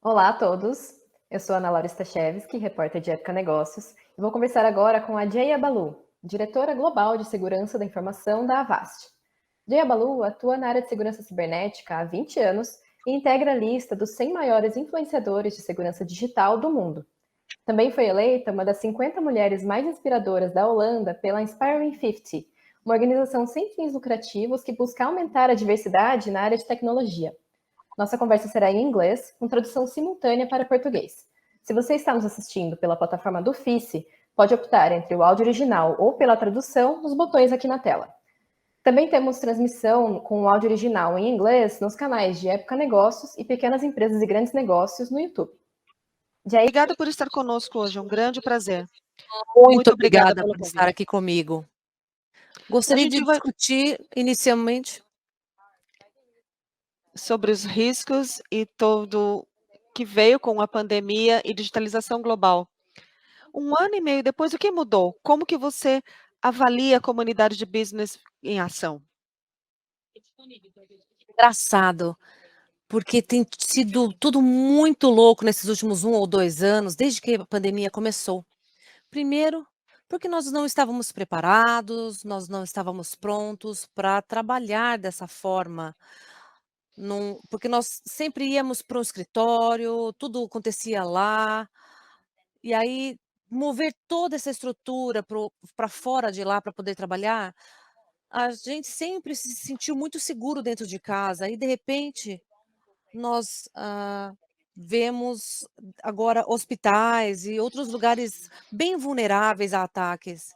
Olá a todos, eu sou Ana Laura Stachewski, repórter de Época Negócios, e vou conversar agora com a Jaya Balu, diretora global de segurança da informação da Avast. Jaya Balu atua na área de segurança cibernética há 20 anos e integra a lista dos 100 maiores influenciadores de segurança digital do mundo. Também foi eleita uma das 50 mulheres mais inspiradoras da Holanda pela Inspiring 50, uma organização sem fins lucrativos que busca aumentar a diversidade na área de tecnologia. Nossa conversa será em inglês, com tradução simultânea para português. Se você está nos assistindo pela plataforma do FICE, pode optar entre o áudio original ou pela tradução nos botões aqui na tela. Também temos transmissão com o áudio original em inglês nos canais de Época Negócios e Pequenas Empresas e Grandes Negócios no YouTube. Obrigada por estar conosco hoje, é um grande prazer. Muito obrigada pelo por estar convite. aqui comigo. Gostaria de discutir inicialmente sobre os riscos e tudo que veio com a pandemia e digitalização global. 1 ano e meio depois, o que mudou? Como que você avalia a comunidade de business em ação? engraçado, porque tem sido tudo muito louco nesses últimos 1 ou 2 anos, desde que a pandemia começou. Primeiro, porque nós não estávamos preparados, nós não estávamos prontos para trabalhar dessa forma, porque nós sempre íamos para um escritório, tudo acontecia lá, e aí mover toda essa estrutura para fora de lá para poder trabalhar, a gente sempre se sentiu muito seguro dentro de casa e de repente nós, vemos agora hospitais e outros lugares bem vulneráveis a ataques.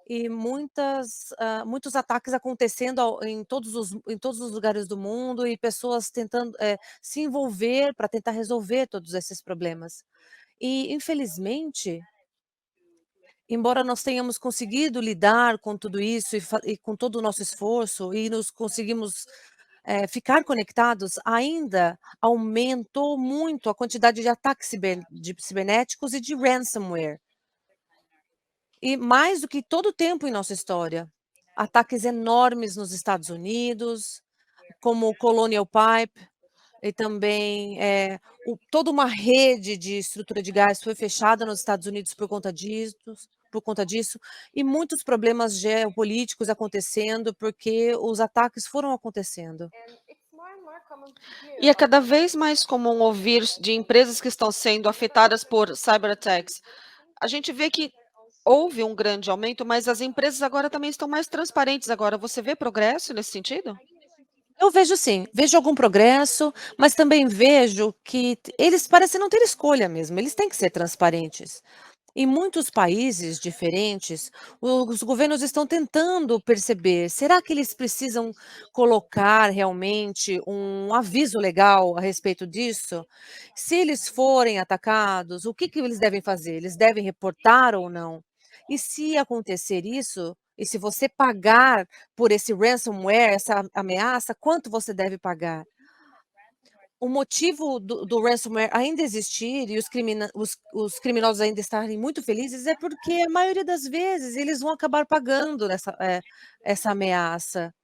E muitos ataques acontecendo em todos os lugares do mundo e pessoas tentando, se envolver para tentar resolver todos esses problemas. E infelizmente, embora nós tenhamos conseguido lidar com tudo isso e com todo o nosso esforço e nos conseguimos, ficar conectados, ainda aumentou muito a quantidade de ataques cibernéticos e de ransomware. E mais do que todo o tempo em nossa história. Ataques enormes nos Estados Unidos, como o Colonial Pipe, e também, toda uma rede de estrutura de gás foi fechada nos Estados Unidos por conta disso, e muitos problemas geopolíticos acontecendo, porque os ataques foram acontecendo. E é cada vez mais comum ouvir de empresas que estão sendo afetadas por cyberataques. A gente vê que houve um grande aumento, mas as empresas agora também estão mais transparentes agora. Você vê progresso nesse sentido? Eu vejo sim, vejo algum progresso, mas também vejo que eles parecem não ter escolha mesmo, eles têm que ser transparentes. Em muitos países diferentes, os governos estão tentando perceber, será que eles precisam colocar realmente um aviso legal a respeito disso? Se eles forem atacados, o que que eles devem fazer? Eles devem reportar ou não? E se acontecer isso, e se você pagar por esse ransomware, essa ameaça, quanto você deve pagar? O motivo do ransomware ainda existir e os criminosos ainda estarem muito felizes é porque a maioria das vezes eles vão acabar pagando essa ameaça.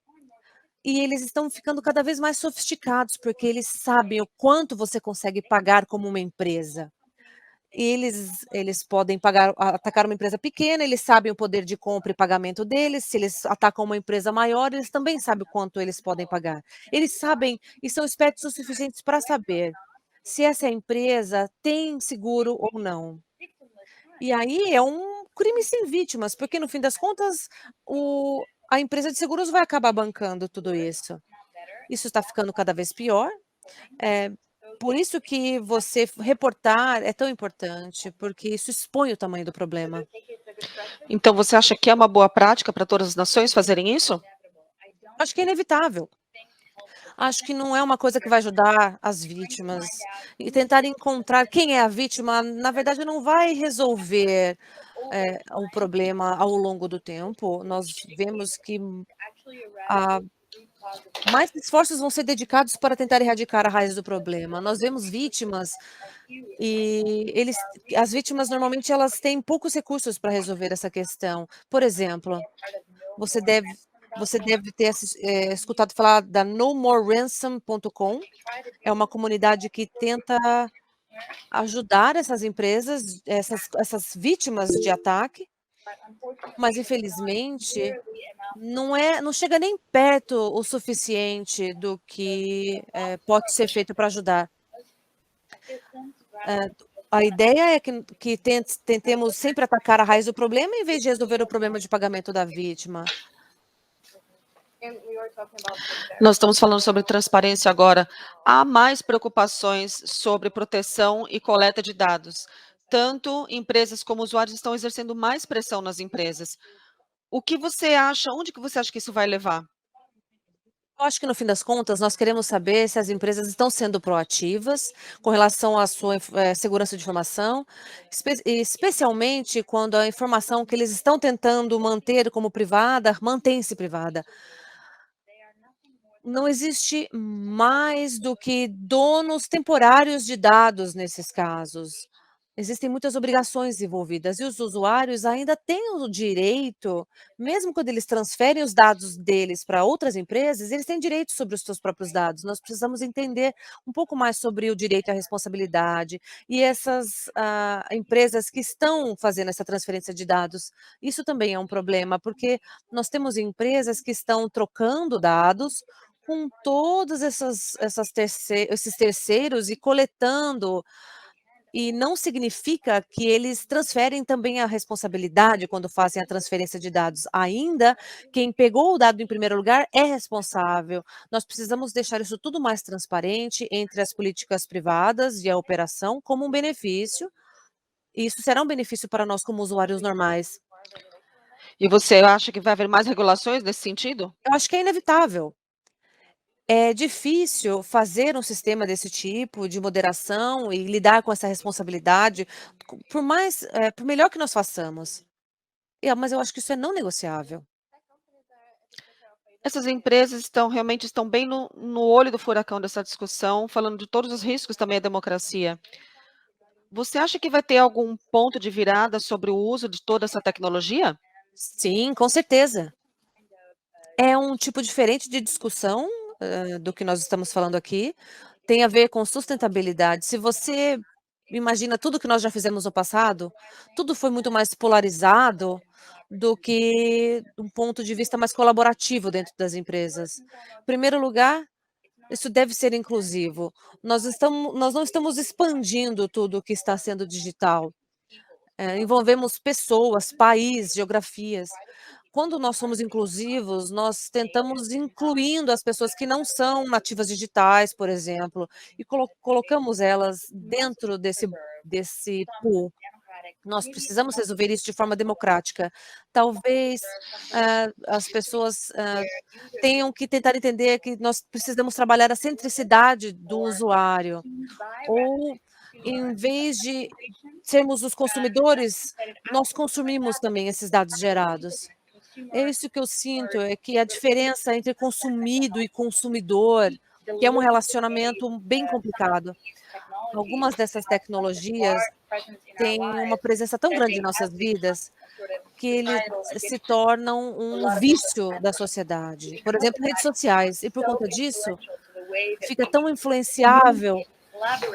E eles estão ficando cada vez mais sofisticados, porque eles sabem o quanto você consegue pagar como uma empresa. Eles podem atacar uma empresa pequena, eles sabem o poder de compra e pagamento deles, se eles atacam uma empresa maior, eles também sabem o quanto eles podem pagar. Eles sabem e são espertos o suficientes para saber se essa empresa tem seguro ou não. E aí é um crime sem vítimas, porque no fim das contas a empresa de seguros vai acabar bancando tudo isso. Isso está ficando cada vez pior, por isso que você reportar é tão importante, porque isso expõe o tamanho do problema. Então, você acha que é uma boa prática para todas as nações fazerem isso? Acho que é inevitável. Acho que não é uma coisa que vai ajudar as vítimas. E tentar encontrar quem é a vítima, na verdade, não vai resolver, o problema ao longo do tempo. Nós vemos que mais esforços vão ser dedicados para tentar erradicar a raiz do problema. Nós vemos vítimas e as vítimas normalmente elas têm poucos recursos para resolver essa questão. Por exemplo, você deve Você deve ter escutado falar da nomoreransom.com. É uma comunidade que tenta ajudar essas empresas, essas vítimas de ataque, mas infelizmente não chega nem perto o suficiente do que pode ser feito para ajudar. A ideia é que tentemos sempre atacar a raiz do problema em vez de resolver o problema de pagamento da vítima. Nós estamos falando sobre transparência agora. Há mais preocupações sobre proteção e coleta de dados. Tanto empresas como usuários estão exercendo mais pressão nas empresas. O que você acha, onde que você acha que isso vai levar? Eu acho que, no fim das contas, nós queremos saber se as empresas estão sendo proativas com relação à sua segurança de informação, especialmente quando a informação que eles estão tentando manter como privada, mantém-se privada. Não existe mais do que donos temporários de dados nesses casos. Existem muitas obrigações envolvidas e os usuários ainda têm o direito, mesmo quando eles transferem os dados deles para outras empresas, eles têm direito sobre os seus próprios dados. Nós precisamos entender um pouco mais sobre o direito à responsabilidade e essas empresas que estão fazendo essa transferência de dados. Isso também é um problema, porque nós temos empresas que estão trocando dados com todos esses terceiros e coletando, e não significa que eles transferem também a responsabilidade quando fazem a transferência de dados. Ainda quem pegou o dado em primeiro lugar é responsável. Nós precisamos deixar isso tudo mais transparente entre as políticas privadas e a operação como um benefício. E isso será um benefício para nós como usuários normais. E você acha que vai haver mais regulações nesse sentido? Eu acho que é inevitável. É difícil fazer um sistema desse tipo de moderação e lidar com essa responsabilidade, por melhor que nós façamos. Mas eu acho que isso é não negociável. Essas empresas realmente estão bem no olho do furacão dessa discussão, falando de todos os riscos também à democracia. Você acha que vai ter algum ponto de virada sobre o uso de toda essa tecnologia? Sim, com certeza. É um tipo diferente de discussão, do que nós estamos falando aqui. Tem a ver com sustentabilidade. Se você imagina tudo que nós já fizemos no passado, tudo foi muito mais polarizado do que um ponto de vista mais colaborativo dentro das empresas. Em primeiro lugar, isso deve ser inclusivo. Nós não estamos expandindo tudo o que está sendo digital. Envolvemos pessoas, países, geografias. Quando nós somos inclusivos, nós tentamos incluindo as pessoas que não são nativas digitais, por exemplo, e colocamos elas dentro desse pool. Nós precisamos resolver isso de forma democrática. Talvez as pessoas tenham que tentar entender que nós precisamos trabalhar a centricidade do usuário, ou em vez de sermos os consumidores, nós consumimos também esses dados gerados. É isso que eu sinto, é que a diferença entre consumido e consumidor, que é um relacionamento bem complicado. Algumas dessas tecnologias têm uma presença tão grande em nossas vidas, que eles se tornam um vício da sociedade. Por exemplo, redes sociais. E por conta disso, fica tão influenciável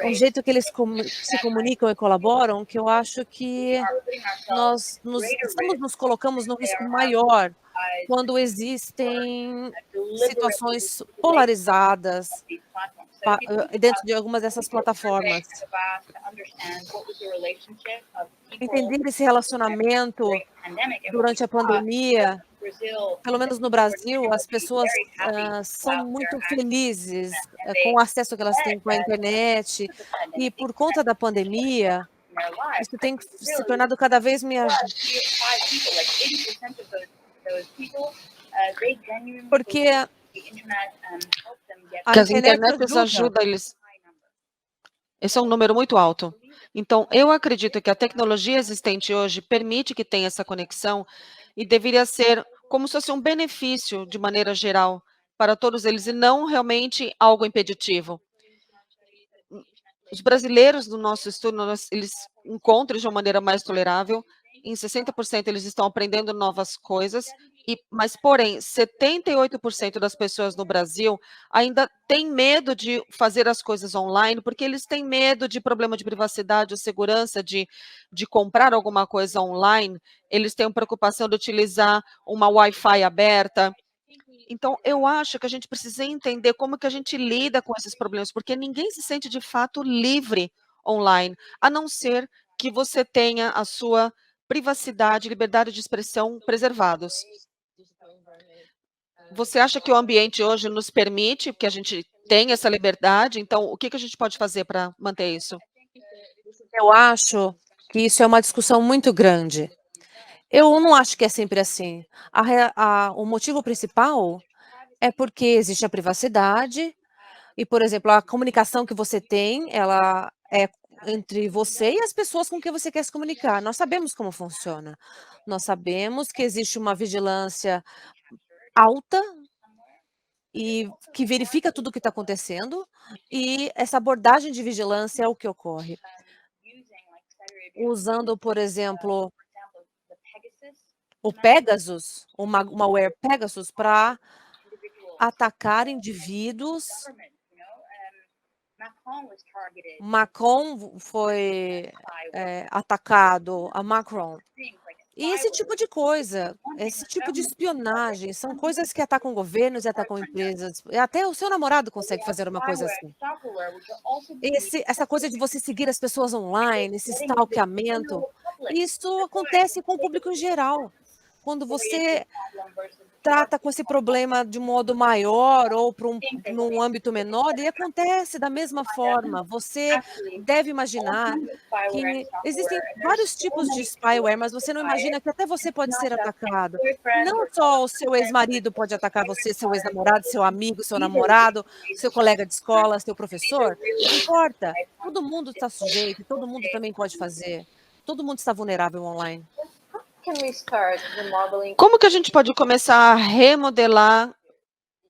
o jeito que eles se comunicam e colaboram, que eu acho que nós nos colocamos num risco maior quando existem situações polarizadas dentro de algumas dessas plataformas. Entender esse relacionamento durante a pandemia, pelo menos no Brasil, as pessoas são muito felizes com o acesso que elas têm com a internet, e por conta da pandemia, isso tem se tornado cada vez mais... Porque a Que as internet internets ajudam eles. Esse é um número muito alto. Então, eu acredito que a tecnologia existente hoje permite que tenha essa conexão e deveria ser como se fosse um benefício, de maneira geral, para todos eles, e não realmente algo impeditivo. Os brasileiros do nosso estudo, eles encontram de uma maneira mais tolerável. Em 60% eles estão aprendendo novas coisas Mas, porém, 78% das pessoas no Brasil ainda têm medo de fazer as coisas online, porque eles têm medo de problema de privacidade ou segurança de comprar alguma coisa online, eles têm preocupação de utilizar uma Wi-Fi aberta. Então, eu acho que a gente precisa entender como que a gente lida com esses problemas, porque ninguém se sente de fato livre online, a não ser que você tenha a sua privacidade e liberdade de expressão preservados. Você acha que o ambiente hoje nos permite que a gente tenha essa liberdade? Então, o que a gente pode fazer para manter isso? Eu acho que isso é uma discussão muito grande. Eu não acho que é sempre assim. O motivo principal é porque existe a privacidade e, por exemplo, a comunicação que você tem, ela é entre você e as pessoas com quem você quer se comunicar. Nós sabemos como funciona. Nós sabemos que existe uma vigilância alta e que verifica tudo o que está acontecendo, e essa abordagem de vigilância é o que ocorre. Usando, por exemplo, o Pegasus, o malware Pegasus, para atacar indivíduos. Macron foi atacado, a Macron. E esse tipo de coisa, esse tipo de espionagem, são coisas que atacam governos e atacam empresas. E até o seu namorado consegue fazer uma coisa assim. Essa coisa de você seguir as pessoas online, esse stalkeamento, isso acontece com o público em geral. Quando você trata com esse problema de modo maior ou num âmbito menor, ele acontece da mesma forma. Você deve imaginar que existem vários tipos de spyware, mas você não imagina que até você pode ser atacado. Não só o seu ex-marido pode atacar você, seu ex-namorado, seu amigo, seu namorado, seu colega de escola, seu professor, não importa. Todo mundo está sujeito, todo mundo também pode fazer. Todo mundo está vulnerável online. Como que a gente pode começar a remodelar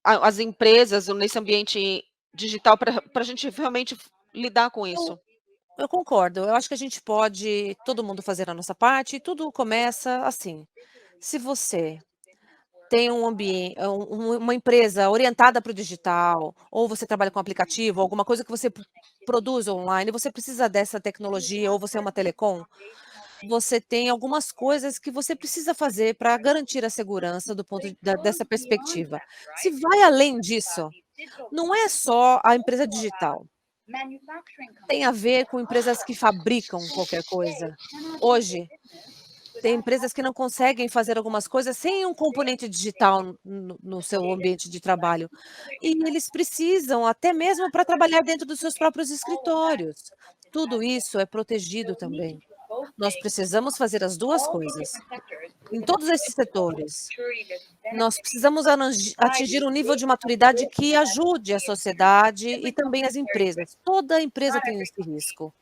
as empresas nesse ambiente digital para a gente realmente lidar com isso? Eu concordo. Eu acho que a gente pode, todo mundo fazer a nossa parte, e tudo começa assim. Se você tem um ambiente, uma empresa orientada para o digital, ou você trabalha com aplicativo, alguma coisa que você produz online, você precisa dessa tecnologia, ou você é uma telecom, você tem algumas coisas que você precisa fazer para garantir a segurança dessa perspectiva. Se vai além disso, não é só a empresa digital. Tem a ver com empresas que fabricam qualquer coisa. Hoje, tem empresas que não conseguem fazer algumas coisas sem um componente digital no seu ambiente de trabalho. E eles precisam até mesmo para trabalhar dentro dos seus próprios escritórios. Tudo isso é protegido também. Nós precisamos fazer as duas coisas. Em todos esses setores, nós precisamos atingir um nível de maturidade que ajude a sociedade e também as empresas. Toda empresa tem esse risco.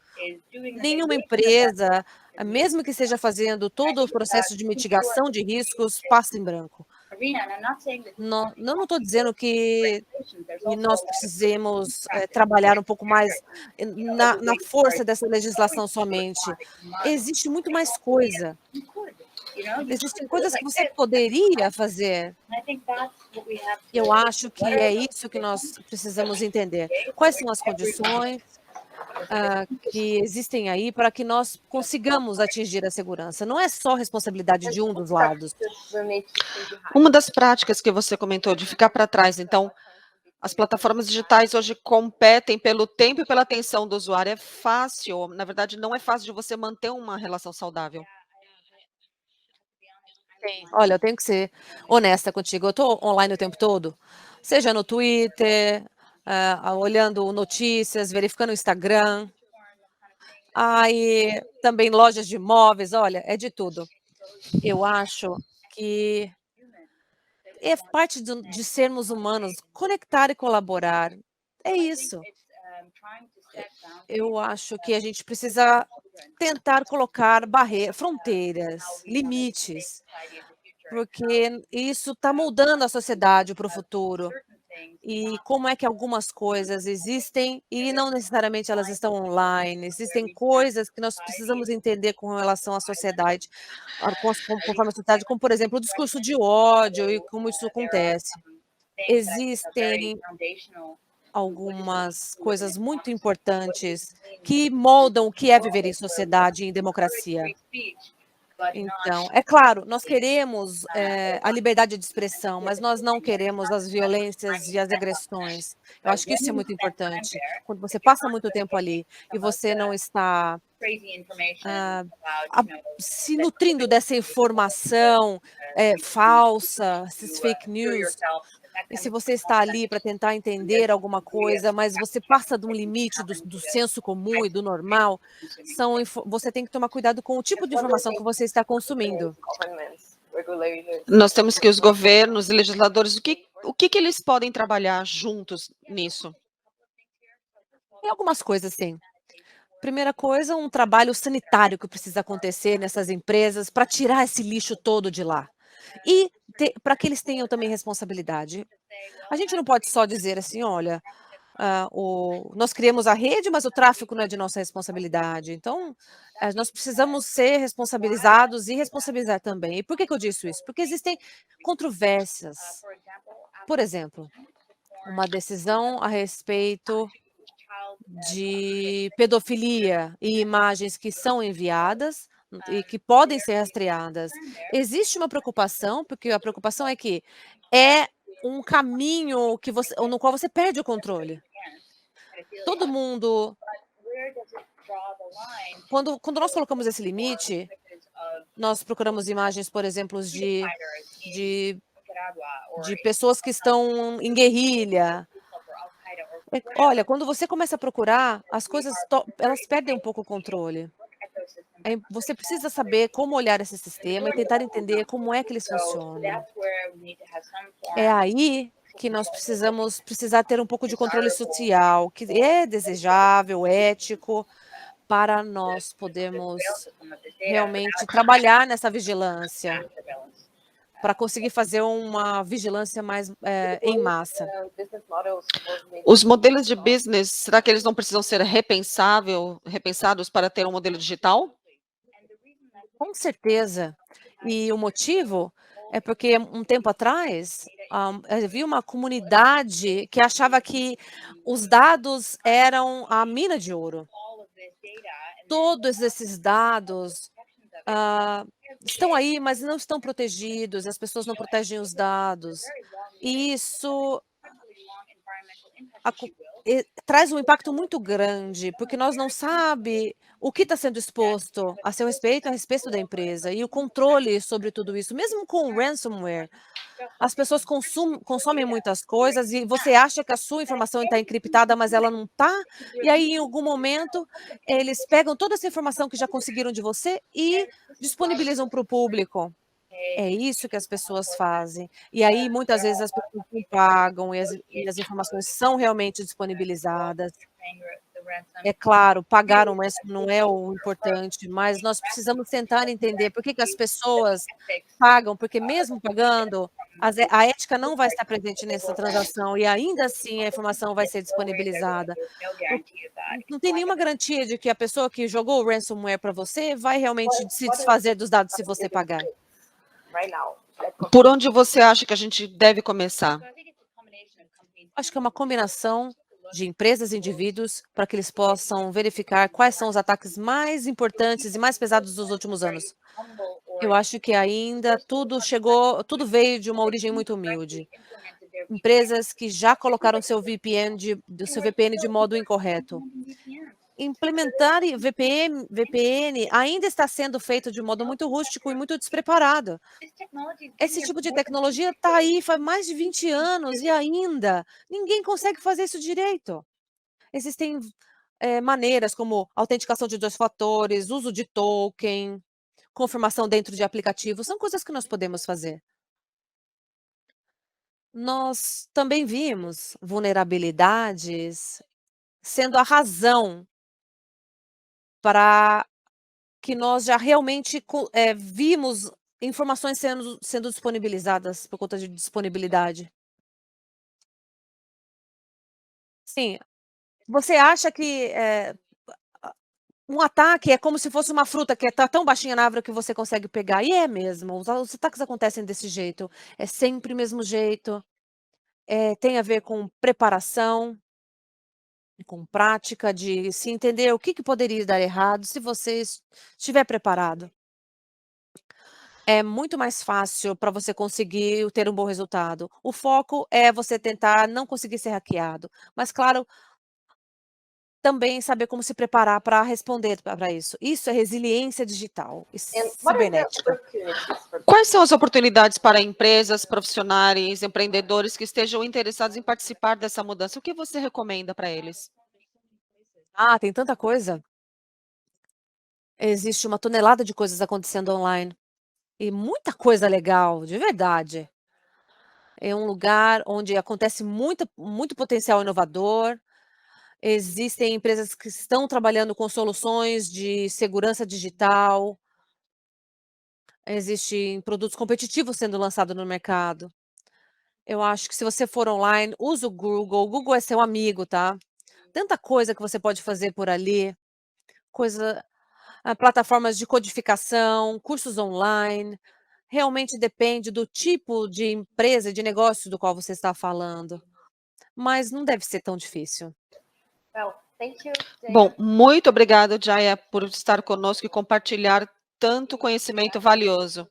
Nenhuma empresa, mesmo que esteja fazendo todo o processo de mitigação de riscos, passa em branco. Não estou dizendo que nós precisemos trabalhar um pouco mais na força dessa legislação somente. Existe muito mais coisa. Existem coisas que você poderia fazer. Eu acho que é isso que nós precisamos entender. Quais são as condições que existem aí para que nós consigamos atingir a segurança? Não é só responsabilidade de um dos lados. Uma das práticas que você comentou de ficar para trás, então, as plataformas digitais hoje competem pelo tempo e pela atenção do usuário. É fácil, na verdade, não é fácil de você manter uma relação saudável. Olha, eu tenho que ser honesta contigo. Eu estou online o tempo todo, seja no Twitter, olhando notícias, verificando o Instagram. E também lojas de imóveis, olha, é de tudo. Eu acho que é parte de sermos humanos, conectar e colaborar. É isso. Eu acho que a gente precisa tentar colocar fronteiras, limites, porque isso está moldando a sociedade para o futuro. e como é que algumas coisas existem e não necessariamente elas estão online. Existem coisas que nós precisamos entender com relação à sociedade, conforme a sociedade, como, por exemplo, o discurso de ódio e como isso acontece. Existem algumas coisas muito importantes que moldam o que é viver em sociedade e em democracia. Então, é claro, nós queremos a liberdade de expressão, mas nós não queremos as violências e as agressões. Eu acho que isso é muito importante. Quando você passa muito tempo ali e você não está se nutrindo dessa informação falsa, esses fake news, e se você está ali para tentar entender alguma coisa, mas você passa de um limite do senso comum e do normal, você tem que tomar cuidado com o tipo de informação que você está consumindo. Nós temos que os governos e legisladores, o que eles podem trabalhar juntos nisso? Tem algumas coisas, sim. Primeira coisa, um trabalho sanitário que precisa acontecer nessas empresas para tirar esse lixo todo de lá. E para que eles tenham também responsabilidade. A gente não pode só dizer assim: olha, nós criamos a rede, mas o tráfego não é de nossa responsabilidade. Então, nós precisamos ser responsabilizados e responsabilizar também. E por que eu disse isso? Porque existem controvérsias. Por exemplo, uma decisão a respeito de pedofilia e imagens que são enviadas e que podem ser rastreadas. Existe uma preocupação, porque a preocupação é que é um caminho no qual você perde o controle. Todo mundo, quando nós colocamos esse limite, nós procuramos imagens, por exemplo, de pessoas que estão em guerrilha. Olha, quando você começa a procurar, as coisas elas perdem um pouco o controle. Você precisa saber como olhar esse sistema e tentar entender como é que eles funcionam. É aí que nós precisar ter um pouco de controle social, que é desejável, ético, para nós podermos realmente trabalhar nessa vigilância, para conseguir fazer uma vigilância mais em massa. Os modelos de business, será que eles não precisam ser repensados para ter um modelo digital? Com certeza. E o motivo é porque um tempo atrás, havia uma comunidade que achava que os dados eram a mina de ouro. Todos esses dados estão aí, mas não estão protegidos, as pessoas não protegem os dados. E isso traz um impacto muito grande, porque nós não sabe o que está sendo exposto a seu respeito, a respeito da empresa, e o controle sobre tudo isso. Mesmo com o ransomware, as pessoas consomem muitas coisas e você acha que a sua informação está encriptada, mas ela não está. E aí, em algum momento, eles pegam toda essa informação que já conseguiram de você e disponibilizam para o público. É isso que as pessoas fazem. E aí, muitas vezes, as pessoas não pagam e as informações são realmente disponibilizadas. É claro, pagar o ransom não é o importante, mas nós precisamos tentar entender por que as pessoas pagam, porque mesmo pagando, a ética não vai estar presente nessa transação e ainda assim a informação vai ser disponibilizada. Não tem nenhuma garantia de que a pessoa que jogou o ransomware para você vai realmente se desfazer dos dados se você pagar. Por onde você acha que a gente deve começar? Acho que é uma combinação de empresas e indivíduos para que eles possam verificar quais são os ataques mais importantes e mais pesados dos últimos anos. Eu acho que ainda tudo veio de uma origem muito humilde. Empresas que já colocaram seu VPN de modo incorreto. Implementar VPN ainda está sendo feito de modo muito rústico e muito despreparado. Esse tipo de tecnologia está aí faz mais de 20 anos e ainda ninguém consegue fazer isso direito. Existem maneiras como autenticação de 2 fatores, uso de token, confirmação dentro de aplicativos, são coisas que nós podemos fazer. Nós também vimos vulnerabilidades sendo a razão para que nós já realmente vimos informações sendo disponibilizadas por conta de disponibilidade. Sim. Você acha que, um ataque é como se fosse uma fruta que tá tão baixinha na árvore que você consegue pegar, e é mesmo, os ataques acontecem desse jeito, é sempre o mesmo jeito, tem a ver com preparação, com prática de se entender o que poderia dar errado se você estiver preparado. É muito mais fácil para você conseguir ter um bom resultado. O foco é você tentar não conseguir ser hackeado, mas claro, também saber como se preparar para responder para isso. Isso é resiliência digital e cibernética. Quais são as oportunidades para empresas, profissionais, empreendedores que estejam interessados em participar dessa mudança? O que você recomenda para eles? Ah, tem tanta coisa. Existe uma tonelada de coisas acontecendo online e muita coisa legal, de verdade. É um lugar onde acontece muito potencial inovador. Existem empresas que estão trabalhando com soluções de segurança digital. Existem produtos competitivos sendo lançados no mercado. Eu acho que se você for online, use o Google é seu amigo, tá. Tanta coisa que você pode fazer por ali, coisa plataformas de codificação, cursos online, realmente depende do tipo de empresa, de negócio do qual você está falando, mas não deve ser tão difícil. Bom, muito obrigada, Jaya, por estar conosco e compartilhar tanto conhecimento valioso.